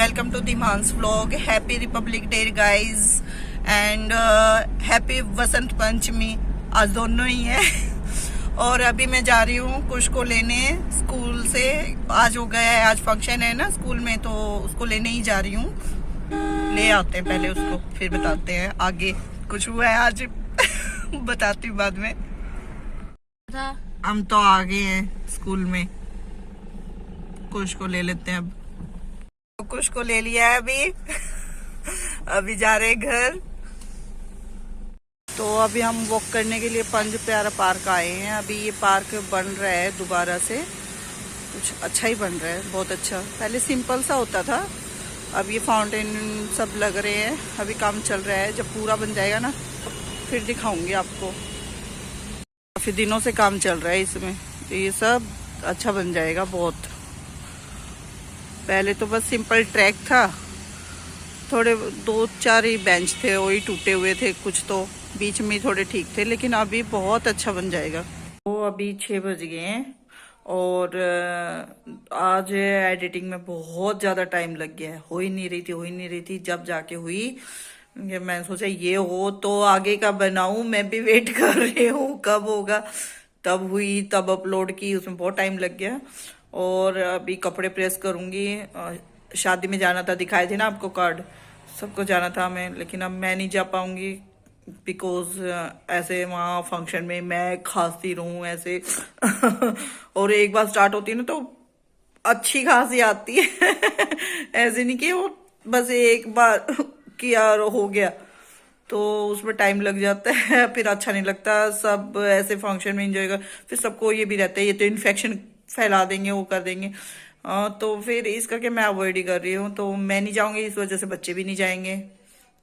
welcome to Dhiman's vlog. Happy Republic Day guys and happy Vasant Panchami. आज दोनों ही है. और अभी मैं जा रही हूँ कुश को लेने स्कूल से. आज हो गया है, आज फंक्शन है ना स्कूल में, तो उसको लेने ही जा रही हूँ. ले आते हैं पहले उसको, फिर बताते हैं आगे कुछ हुआ है आज. बताती हूँ बाद में. हम तो आ गए हैं स्कूल में. कुश को ले लेते हैं. अब कुश को ले लिया है अभी जा रहे हैं घर. तो अभी हम वॉक करने के लिए पंज प्यारा पार्क आए हैं. अभी ये पार्क बन रहा है दोबारा से, कुछ अच्छा ही बन रहा है, बहुत अच्छा. पहले सिंपल सा होता था, अब ये फाउंटेन सब लग रहे हैं. अभी काम चल रहा है, जब पूरा बन जाएगा ना फिर दिखाऊंगी आपको. काफी दिनों से काम चल रहा है इसमें, तो ये सब अच्छा बन जाएगा बहुत. पहले तो बस सिंपल ट्रैक था, थोड़े 2-4 ही बेंच थे, वही टूटे हुए थे, कुछ तो बीच में थोड़े ठीक थे, लेकिन अभी बहुत अच्छा बन जाएगा. तो अभी 6 बज गए हैं और आज एडिटिंग में बहुत ज़्यादा टाइम लग गया है. हो ही नहीं रही थी. जब जाके हुई, मैं सोचा ये हो तो आगे का बनाऊं. मैं भी वेट कर रही हूँ कब होगा. तब हुई, तब अपलोड की, उसमें बहुत टाइम लग गया. और अभी कपड़े प्रेस करूंगी. शादी में जाना था, दिखाए थे ना आपको कार्ड, सबको जाना था मैं, लेकिन अब मैं नहीं जा पाऊंगी बिकॉज ऐसे वहाँ फंक्शन में मैं खांसती रहूं ऐसे. और एक बार स्टार्ट होती है ना तो अच्छी खांसी आती है. ऐसे नहीं कि वो बस एक बार किया और हो गया, तो उसमें टाइम लग जाता है, फिर अच्छा नहीं लगता. सब ऐसे फंक्शन में एंजॉय कर, फिर सबको ये भी रहता है ये तो इन्फेक्शन फैला देंगे, वो कर देंगे. तो फिर इस करके मैं अवॉइड ही कर रही हूँ. तो मैं नहीं जाऊंगी, इस वजह से बच्चे भी नहीं जाएंगे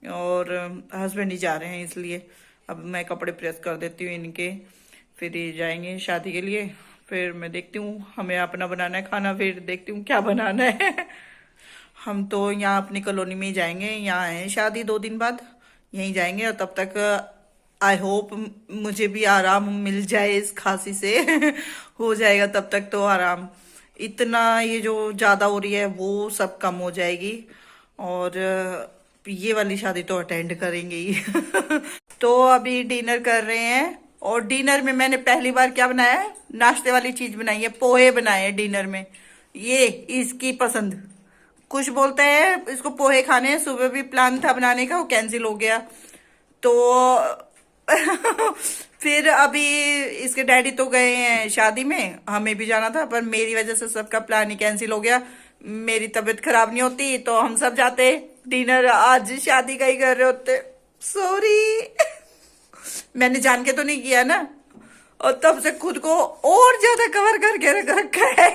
और हस्बैंड ही जा रहे हैं, इसलिए अब मैं कपड़े प्रेस कर देती हूँ इनके. फिर ये जाएंगे शादी के लिए. फिर मैं देखती हूँ, हमें अपना बनाना है खाना, फिर देखती हूँ क्या बनाना है. हम तो यहाँ अपनी कॉलोनी में ही जाएंगे. यहाँ है शादी 2 दिन बाद, यहीं जाएंगे. और तब तक आई होप मुझे भी आराम मिल जाए इस खांसी से. हो जाएगा तब तक तो आराम. इतना ये जो ज्यादा हो रही है वो सब कम हो जाएगी. और ये वाली शादी तो अटेंड करेंगे ही. तो अभी डिनर कर रहे हैं. और डिनर में मैंने पहली बार क्या बनाया है, नाश्ते वाली चीज बनाई है. पोहे बनाए हैं डिनर में. ये इसकी पसंद. कुछ बोलते हैं इसको पोहे खाने हैं. सुबह भी प्लान था बनाने का, वो कैंसिल हो गया. तो फिर अभी इसके डैडी तो गए हैं शादी में, हमें भी जाना था, पर मेरी वजह से सबका प्लान ही कैंसिल हो गया. मेरी तबीयत खराब नहीं होती तो हम सब जाते डिनर. आज शादी का ही कर रहे होते. सॉरी. मैंने जान के तो नहीं किया ना, और तब से खुद को और ज्यादा कवर करके रख रखा है.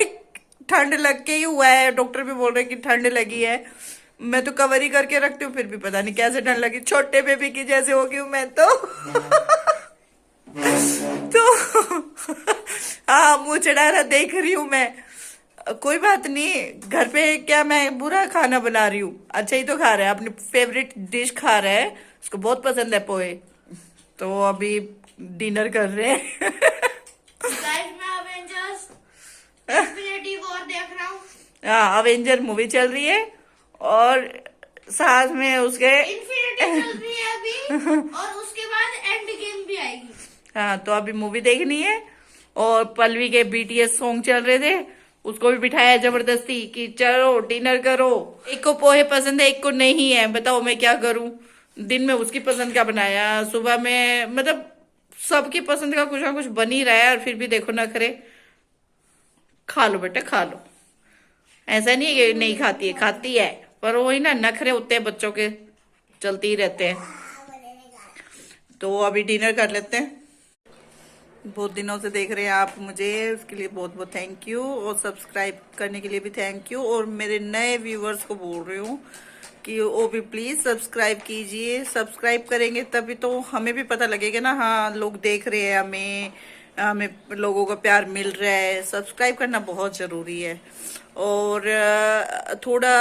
ठंड लग के ही हुआ है, डॉक्टर भी बोल रहे कि ठंड लगी है. मैं तो कवर ही करके रखती हूँ, फिर भी पता नहीं कैसे ठंड लगी. छोटे बेबी की जैसे हो गई हूँ मैं तो. तो हाँ, मुंह चढ़ा रहा देख रही हूँ मैं. कोई बात नहीं, घर पे क्या मैं बुरा खाना बना रही हूँ, अच्छा ही तो खा रहा है. अपनी फेवरेट डिश खा रहा है, उसको बहुत पसंद है पोहे. तो अभी डिनर कर रहे हैं. मैं अवेंजर्स इन्फिनिटी वॉर देख रहा हूँ. हाँ, अवेंजर मूवी चल रही है और साथ में उसके इन्फिनिटी चल रही है अभी और उसके बाद एंड गेम भी आएगी. हाँ, तो अभी मूवी देखनी है. और पल्लवी के BTS सॉन्ग चल रहे थे, उसको भी बिठाया जबरदस्ती कि चलो डिनर करो. एक को पोहे पसंद है, एक को नहीं है. बताओ मैं क्या करूं. दिन में उसकी पसंद का बनाया, सुबह में मतलब सबकी पसंद का कुछ ना कुछ बन ही रहा है. और फिर भी देखो नखरे. खा लो बेटा खा लो. ऐसा नहीं है कि नहीं खाती है, खाती है, पर वही ना नखरे होते हैं बच्चों के, चलते ही रहते हैं. तो अभी डिनर कर लेते हैं. बहुत दिनों से देख रहे हैं आप मुझे, उसके लिए बहुत बहुत थैंक यू. और सब्सक्राइब करने के लिए भी थैंक यू. और मेरे नए व्यूवर्स को बोल रही हूँ कि वो भी प्लीज सब्सक्राइब कीजिए. सब्सक्राइब करेंगे तभी तो हमें भी पता लगेगा ना, हाँ लोग देख रहे हैं हमें, हमें लोगों का प्यार मिल रहा है. सब्सक्राइब करना बहुत जरूरी है. और थोड़ा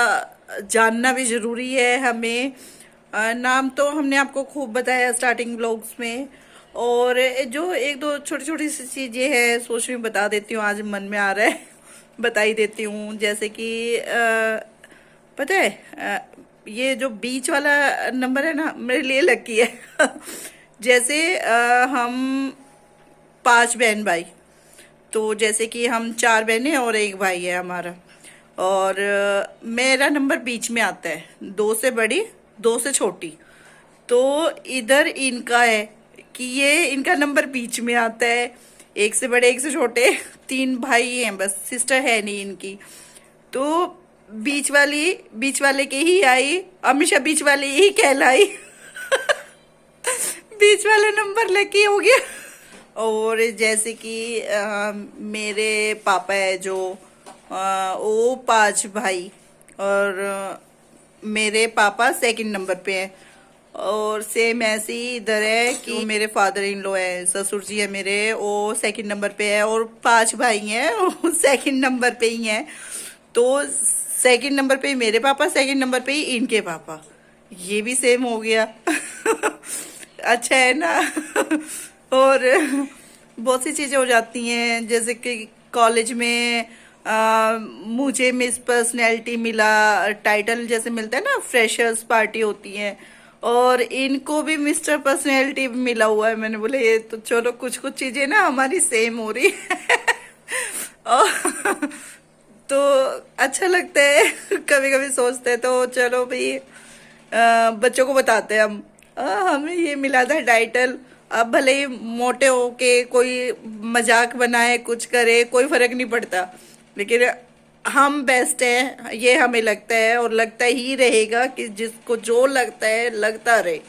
जानना भी जरूरी है हमें. नाम तो हमने आपको खूब बताया स्टार्टिंग व्लॉग्स में. और जो 1-2 छोटी छोटी सी चीजें हैं सोच रही हूँ बता देती हूँ, आज मन में आ रहा है. बता ही देती हूँ. जैसे कि पता है ये जो बीच वाला नंबर है ना, मेरे लिए लकी है। जैसे हम 5 बहन भाई, तो जैसे कि हम 4 बहनें और 1 भाई है हमारा, और मेरा नंबर बीच में आता है, 2 से बड़ी 2 से छोटी। तो इधर इनका है कि ये इनका नंबर बीच में आता है, 1 से बड़े 1 से छोटे, 3 भाई हैं बस, सिस्टर है नहीं इनकी। तो बीच वाले के ही आई, हमेशा बीच वाले ही कहलाई। बीच वाला नंबर लकी हो गया। और जैसे कि मेरे पापा है जो वो 5 भाई, और मेरे पापा सेकंड नंबर पे हैं। और सेम ऐसे ही इधर है कि मेरे फादर इन लॉ है, ससुर जी है मेरे, वो सेकंड नंबर पे है, और 5 भाई हैं वो सेकंड नंबर पे ही हैं। तो सेकंड नंबर पे मेरे पापा, सेकंड नंबर पे ही इनके पापा, ये भी सेम हो गया। अच्छा है ना। और बहुत सी चीजें हो जाती हैं, जैसे कि कॉलेज में मुझे मिस पर्सनैलिटी मिला, टाइटल जैसे मिलता है ना, फ्रेशर्स पार्टी होती है, और इनको भी मिस्टर पर्सनैलिटी मिला हुआ है। मैंने बोले ये तो चलो कुछ कुछ चीजें ना हमारी सेम हो रही है। और तो अच्छा लगता है, कभी कभी सोचते हैं, तो चलो भाई बच्चों को बताते हैं हम, हमें ये मिला था टाइटल। अब भले ही मोटे होके कोई मजाक बनाए, कुछ करे, कोई फर्क नहीं पड़ता, लेकिन हम बेस्ट हैं ये हमें लगता है, और लगता ही रहेगा कि जिसको जो लगता है लगता रहे।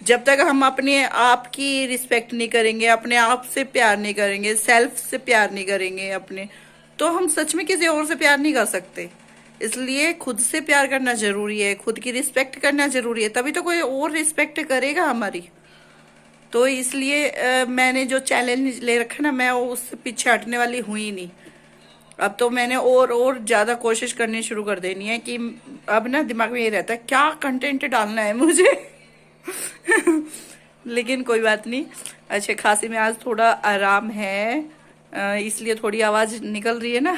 जब तक हम अपने आप की रिस्पेक्ट नहीं करेंगे, अपने आप से प्यार नहीं करेंगे, सेल्फ से प्यार नहीं करेंगे अपने, तो हम सच में किसी और से प्यार नहीं कर सकते। इसलिए खुद से प्यार करना जरूरी है, खुद की रिस्पेक्ट करना जरूरी है, तभी तो कोई और रिस्पेक्ट करेगा हमारी। तो इसलिए मैंने जो चैलेंज ले रखा ना, मैं उससे पीछे हटने वाली हुई ही नहीं। अब तो मैंने और ज्यादा कोशिश करनी शुरू कर देनी है कि अब ना दिमाग में ये रहता है क्या कंटेंट डालना है मुझे। लेकिन कोई बात नहीं, अच्छे खासी में आज थोड़ा आराम है, इसलिए थोड़ी आवाज निकल रही है ना।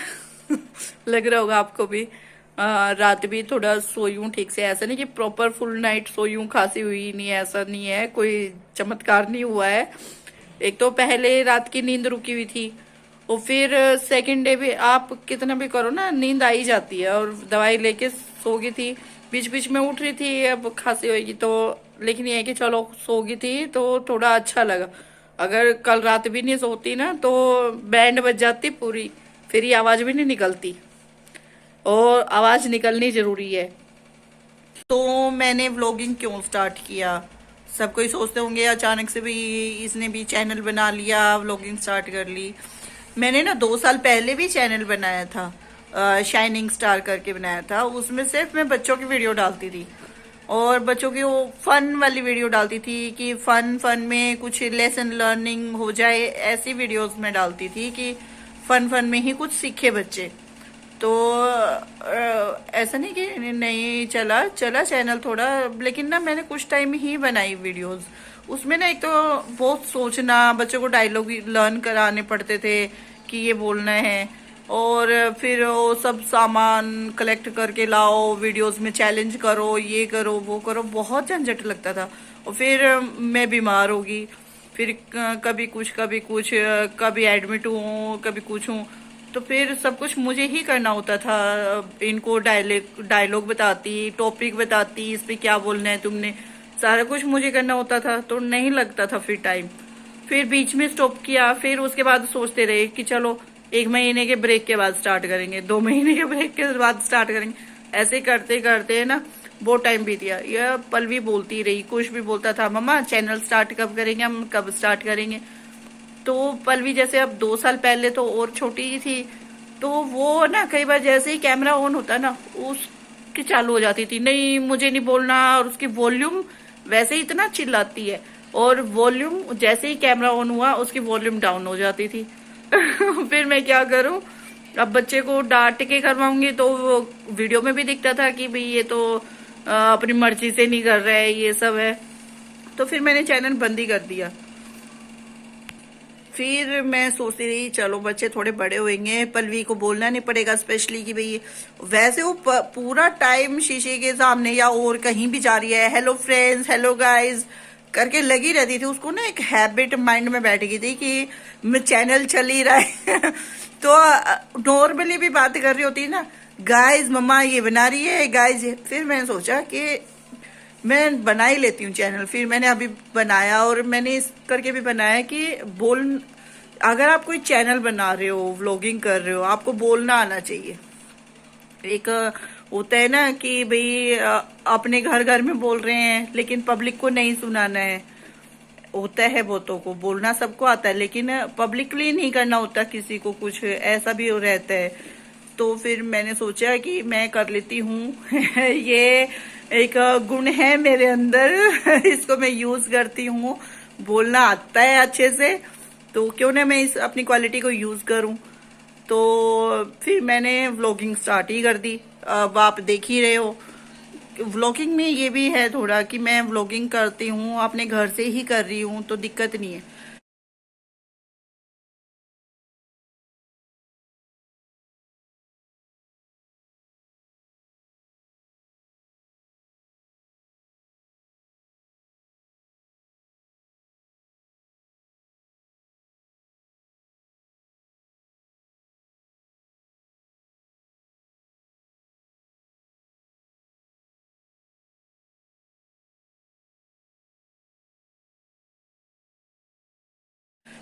लग रहा होगा आपको भी। रात भी थोड़ा सोई हूँ ठीक से, ऐसा नहीं कि प्रॉपर फुल नाइट सोई हूँ, खांसी हुई नहीं, ऐसा नहीं है, कोई चमत्कार नहीं हुआ है। एक तो पहले रात की नींद रुकी हुई थी, और फिर सेकंड डे भी आप कितना भी करो ना, नींद आ ही जाती है, और दवाई लेके सो गई थी, बीच बीच में उठ रही थी, अब खांसी होगी तो, लेकिन ये है कि चलो सो गई थी तो थोड़ा अच्छा लगा। अगर कल रात भी नहीं सोती ना तो बैंड बज जाती पूरी, फिर ये आवाज भी नहीं निकलती, और आवाज निकलनी जरूरी है। तो मैंने व्लॉगिंग क्यों स्टार्ट किया, सब कोई सोचते होंगे अचानक से भी इसने भी चैनल बना लिया, व्लॉगिंग स्टार्ट कर ली। मैंने ना 2 साल पहले भी चैनल बनाया था, शाइनिंग स्टार करके बनाया था। उसमें सिर्फ मैं बच्चों की वीडियो डालती थी, और बच्चों की वो फन वाली वीडियो डालती थी कि फन में कुछ लेसन लर्निंग हो जाए, ऐसी वीडियोस में डालती थी कि फन में ही कुछ सीखे बच्चे। तो ऐसा नहीं कि नहीं चला चैनल थोड़ा, लेकिन ना मैंने कुछ टाइम ही बनाई वीडियोस। उसमें ना एक तो बहुत सोचना, बच्चों को डायलॉग लर्न कराने पड़ते थे कि ये बोलना है, और फिर वो सब सामान कलेक्ट करके लाओ, वीडियोस में चैलेंज करो, ये करो वो करो, बहुत झंझट लगता था। और फिर मैं बीमार होगी, फिर कभी कुछ कभी एडमिट हूँ, कभी कुछ हूँ, तो फिर सब कुछ मुझे ही करना होता था। इनको डायलॉग बताती, टॉपिक बताती, इस पे क्या बोलना है तुमने, सारा कुछ मुझे करना होता था, तो नहीं लगता था फिर टाइम। फिर बीच में स्टॉप किया, फिर उसके बाद सोचते रहे कि चलो 1 महीने के ब्रेक के बाद स्टार्ट करेंगे, 2 महीने के ब्रेक के बाद स्टार्ट करेंगे। ऐसे करते करते ना बहुत टाइम बीत गया। यह पल्लवी बोलती रही, कुछ भी बोलता था, मम्मा चैनल स्टार्ट कब करेंगे, हम कब स्टार्ट करेंगे। तो पल्लवी जैसे अब 2 साल पहले तो और छोटी ही थी, तो वो ना कई बार जैसे ही कैमरा ऑन होता ना उसकी चालू हो जाती थी, नहीं मुझे नहीं बोलना, और उसकी वॉल्यूम वैसे ही इतना चिल्लाती है, और वॉल्यूम जैसे ही कैमरा ऑन हुआ उसकी वॉल्यूम डाउन हो जाती थी। फिर मैं क्या करूं, अब बच्चे को डांट के करवाऊंगी तो वीडियो में भी दिखता था कि भाई ये तो अपनी मर्जी से नहीं कर रहा है, ये सब है। तो फिर मैंने चैनल बंद ही कर दिया। फिर मैं सोचती रही चलो बच्चे थोड़े बड़े होंगे, पल्लवी को बोलना नहीं पड़ेगा स्पेशली कि भाई वैसे वो पूरा टाइम शीशे के सामने या और कहीं भी जा रही है हेलो फ्रेंड्स हेलो गाइस करके लगी रहती थी। उसको ना एक हैबिट माइंड में बैठ गई थी कि मैं चैनल चल ही रहा है तो नॉर्मली भी बात कर रही होती ना, गाइस मम्मा ये बना रही है गाइस, फिर मैंने सोचा कि मैं बना ही लेती हूँ चैनल। फिर मैंने अभी बनाया और मैंने इस करके भी बनाया कि अगर आप कोई चैनल बना रहे हो व्लॉगिंग कर रहे हो आपको बोलना आना चाहिए। एक होता है ना कि भाई अपने घर घर में बोल रहे हैं लेकिन पब्लिक को नहीं सुनाना है, होता है बहुतों को बोलना सबको आता है लेकिन पब्लिकली नहीं करना होता किसी को कुछ, ऐसा भी रहता है। तो फिर मैंने सोचा कि मैं कर लेती हूँ ये एक गुण है मेरे अंदर इसको मैं यूज करती हूँ, बोलना आता है अच्छे से, तो क्यों ना मैं इस अपनी क्वालिटी को यूज करूँ। तो फिर मैंने व्लॉगिंग स्टार्ट ही कर दी। अब आप देख ही रहे हो व्लॉगिंग में ये भी है थोड़ा कि मैं व्लॉगिंग करती हूँ अपने घर से ही कर रही हूँ तो दिक्कत नहीं है।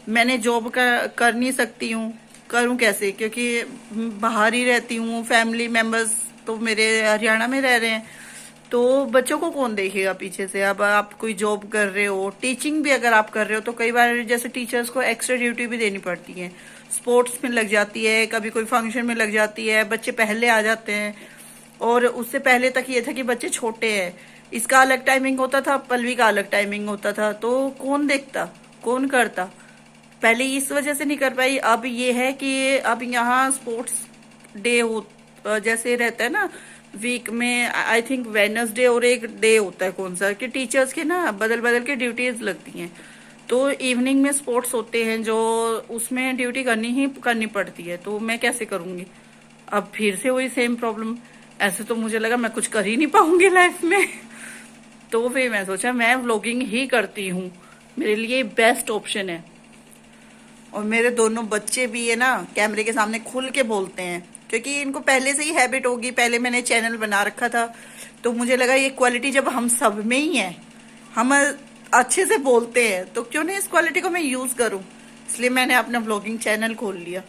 मैंने जॉब कर नहीं सकती हूँ, करूँ कैसे, क्योंकि बाहर ही रहती हूँ, फैमिली मेंबर्स तो मेरे हरियाणा में रह रहे हैं, तो बच्चों को कौन देखेगा पीछे से। अब आप कोई जॉब कर रहे हो, टीचिंग भी अगर आप कर रहे हो तो कई बार जैसे टीचर्स को एक्स्ट्रा ड्यूटी भी देनी पड़ती है, स्पोर्ट्स में लग जाती है, कभी कोई फंक्शन में लग जाती है, बच्चे पहले आ जाते हैं। और उससे पहले तक ये था कि बच्चे छोटे हैं, इसका अलग टाइमिंग होता था, पल्लवी का अलग टाइमिंग होता था, तो कौन देखता कौन करता। पहले इस वजह से नहीं कर पाई। अब ये है कि अब यहाँ स्पोर्ट्स डे हो जैसे रहता है ना वीक में, आई थिंक वेडनेसडे और एक डे होता है कौन सा, कि टीचर्स के ना बदल बदल के ड्यूटीज लगती हैं, तो इवनिंग में स्पोर्ट्स होते हैं जो उसमें ड्यूटी करनी पड़ती है, तो मैं कैसे करूँगी। अब फिर से वही सेम प्रॉब्लम, ऐसे तो मुझे लगा मैं कुछ कर ही नहीं पाऊंगी लाइफ में तो फिर मैं सोचा मैं व्लॉगिंग ही करती हूँ, मेरे लिए बेस्ट ऑप्शन है। और मेरे दोनों बच्चे भी है ना कैमरे के सामने खुल के बोलते हैं, क्योंकि इनको पहले से ही हैबिट होगी, पहले मैंने चैनल बना रखा था, तो मुझे लगा ये क्वालिटी जब हम सब में ही है, हम अच्छे से बोलते हैं, तो क्यों नहीं इस क्वालिटी को मैं यूज करूं। इसलिए मैंने अपना व्लॉगिंग चैनल खोल लिया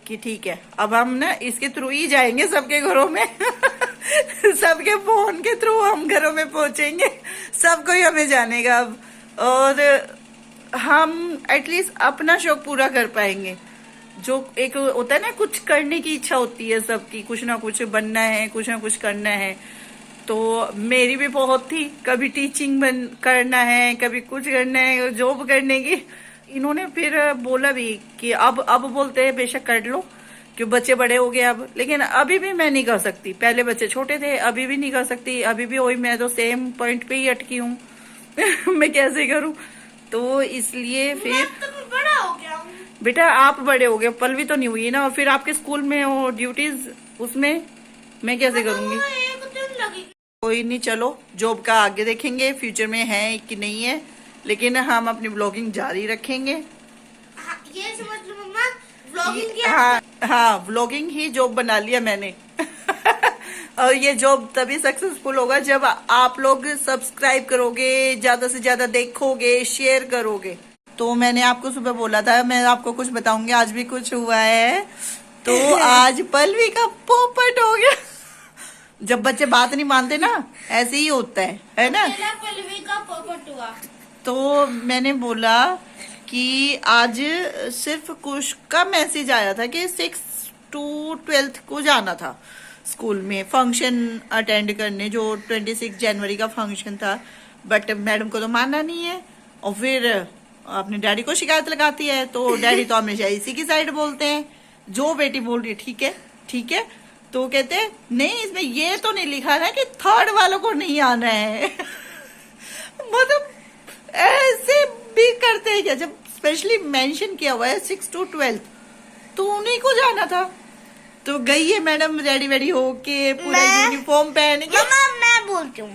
कि ठीक है अब हम ना इसके थ्रू ही जाएंगे सबके घरों में सबके फोन के थ्रू हम घरों में पहुंचेंगे, सबको ही हमें जानेगा अब, और हम एटलीस्ट अपना शौक पूरा कर पाएंगे। जो एक होता है ना कुछ करने की इच्छा होती है सबकी, कुछ ना कुछ बनना है, कुछ ना कुछ करना है, तो मेरी भी बहुत थी, कभी टीचिंग करना है, कभी कुछ करना है, जॉब करने की। इन्होंने फिर बोला भी कि अब बोलते हैं बेशक कर लो कि बच्चे बड़े हो गए अब, लेकिन अभी भी मैं नहीं कर सकती, पहले बच्चे छोटे थे, अभी भी नहीं कर सकती, अभी भी वही मैं तो सेम पॉइंट पे ही अटकी हूँ मैं कैसे करूँ। तो इसलिए फिर तो बड़ा हो गया हूँ। बेटा आप बड़े हो गए, पल्लवी तो नहीं हुई ना, और फिर आपके स्कूल में हो ड्यूटीज, उसमें मैं कैसे करूंगी। एक दिन लगेगी। कोई नहीं, चलो जॉब का आगे देखेंगे फ्यूचर में है कि नहीं है, लेकिन हम अपनी ब्लॉगिंग जारी रखेंगे। हाँ, ये समझ लो मम्मा व्लॉगिंग की हाँ व्लॉगिंग ही जॉब बना लिया मैंने और ये जॉब तभी सक्सेसफुल होगा जब आप लोग सब्सक्राइब करोगे, ज्यादा से ज्यादा देखोगे, शेयर करोगे। तो मैंने आपको सुबह बोला था मैं आपको कुछ बताऊंगी, आज भी कुछ हुआ है। तो आज पल्लवी का पोपट हो गया जब बच्चे बात नहीं मानते ना ऐसे ही होता है ना। पल्लवी का पोपट हुआ। तो मैंने बोला कि आज सिर्फ कुछ का मैसेज आया था कि 6 to 12 को जाना था स्कूल में फंक्शन अटेंड करने, जो 26 जनवरी का फंक्शन था, बट मैडम को तो मानना नहीं है, और फिर अपने डैडी को शिकायत लगाती है, तो डैडी तो हमेशा इसी की साइड बोलते हैं, जो बेटी बोल रही है ठीक है ठीक है, तो कहते हैं नहीं इसमें ये तो नहीं लिखा है कि थर्ड वालों को नहीं आना है मतलब ऐसे भी करते हैं क्या, जब स्पेशली मेंशन किया हुआ है 6 to 12, तो उन्हीं को जाना था। तो गई है मैडम रेडी वेडी होके पूरा यूनिफॉर्म पहन के। मम्मा मैं बोलती हूँ,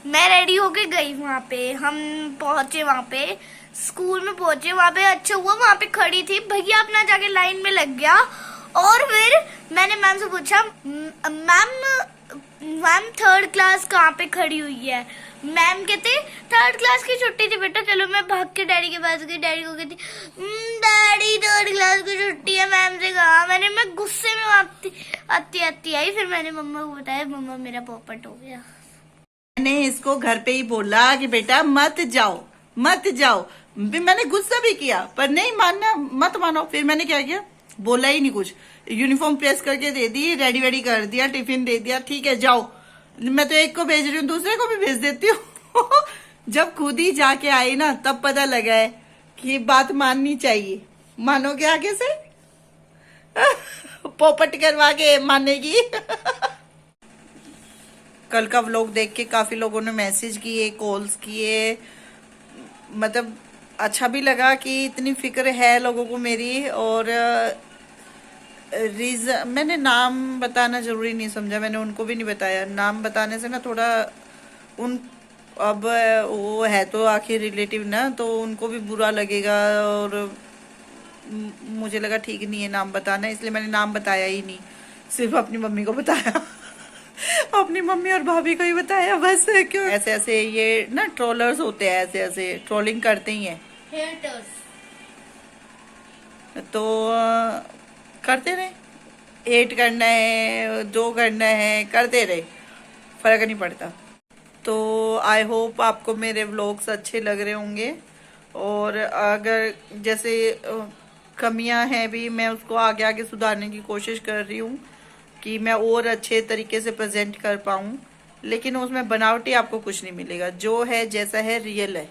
मैं रेडी होके गई वहाँ पे, हम पहुंचे वहाँ पे, स्कूल में पहुंचे वहाँ पे। अच्छा हुआ वहाँ पे खड़ी थी, भैया अपना जाके लाइन में लग गया। और फिर मैंने मैम से पूछा, मैम 3rd क्लास कहाँ पे खड़ी हुई है? मैम कहते 3rd क्लास की छुट्टी थी बेटा। चलो मैं भाग के डैडी के पास गई, डैडी को कहती डैडी 3rd क्लास की छुट्टी है, मैम से कहा। मैं गुस्से में आती आई। फिर मैंने मम्मा को बताया, मम्मा मेरा पोपट हो गया। मैंने इसको घर पे ही बोला कि बेटा मत जाओ मत जाओ। मैंने गुस्सा भी किया पर नहीं मानना, मत मानो। फिर मैंने क्या किया, बोला ही नहीं कुछ, यूनिफॉर्म प्रेस करके दे दी, रेडी वेडी कर दिया, टिफिन दे दिया, ठीक है जाओ। मैं तो एक को भेज रही हूँ, दूसरे को भी भेज देती हूँ। जब खुद ही जाके आई ना तब पता लगा है कि बात माननी चाहिए। मानोगे आगे से? पोपट करवा के मानेगी। कल का व्लॉग देख के काफी लोगों ने मैसेज किए, कॉल्स किए, मतलब अच्छा भी लगा कि इतनी फिक्र है लोगों को मेरी। और रीजन मैंने नाम बताना जरूरी नहीं समझा, मैंने उनको भी नहीं बताया। नाम बताने से ना थोड़ा उन, अब वो है तो आखिर रिलेटिव ना, तो उनको भी बुरा लगेगा। और मुझे लगा ठीक नहीं है नाम बताना, इसलिए मैंने नाम बताया ही नहीं, सिर्फ अपनी मम्मी को बताया। अपनी मम्मी और भाभी को ही बताया बस। क्यों ऐसे ऐसे ये ना ट्रोलर्स होते हैं, ऐसे ऐसे ट्रोलिंग करते ही हैं, हेटर्स। तो करते रहे, हेट करना है जो करना है करते रहे, फर्क नहीं पड़ता। तो आई होप आपको मेरे व्लॉग्स अच्छे लग रहे होंगे। और अगर जैसे कमियां हैं भी, मैं उसको आगे आगे सुधारने की कोशिश कर रही हूँ कि मैं और अच्छे तरीके से प्रेजेंट कर पाऊँ। लेकिन उसमें बनावटी आपको कुछ नहीं मिलेगा, जो है जैसा है रियल है।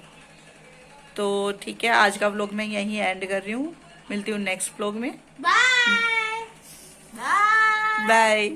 तो ठीक है, आज का व्लॉग मैं यहीं एंड कर रही हूँ, मिलती हूँ नेक्स्ट व्लॉग में। Bye bye. बाय।